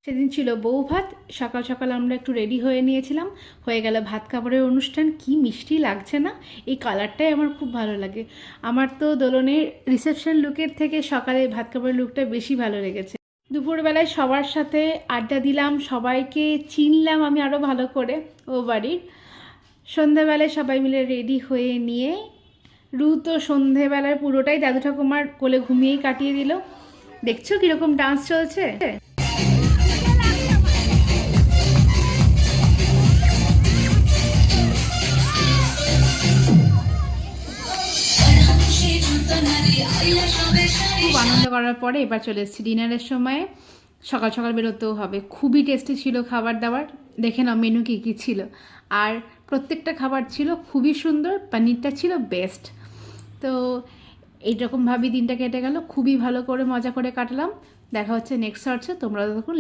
সেদিন ছিল বউ ভাত। সকাল সকাল আমরা একটু রেডি হয়ে নিয়েছিলাম, হয়ে গেল ভাত খাবারের অনুষ্ঠান। কি মিষ্টি লাগছে না? এই কালারটাই আমার খুব ভালো লাগে। আমার তো দোলনের রিসেপশন লুকের থেকে সকালে ভাত খাবারের লুকটা বেশি ভালো লেগেছে। দুপুরবেলায় সবার সাথে আড্ডা দিলাম, সবাইকে চিনলাম আমি আরও ভালো করে ও বাড়ির। সন্ধ্যাবেলায় সবাই মিলে রেডি হয়ে নিয়ে রু তো সন্ধেবেলার পুরোটাই দাদু ঠাকুমার কোলে ঘুমিয়েই কাটিয়ে দিল। দেখছো কীরকম ডান্স চলছে। খুব আনন্দ করার পরে এবার চলে এসেছি ডিনারের সময়ে। সকাল সকাল বেরোতেও হবে। খুবই টেস্টি ছিল খাবার দাবার। দেখে নাও মেনু কী কী ছিল। আর প্রত্যেকটা খাবার ছিল খুবই সুন্দর। পনিরটা ছিল বেস্ট। তো এইরকমভাবেই দিনটা কেটে গেল। খুবই ভালো করে মজা করে কাটলাম। দেখা হচ্ছে নেক্সট শর্টসে। তোমরা ততক্ষণ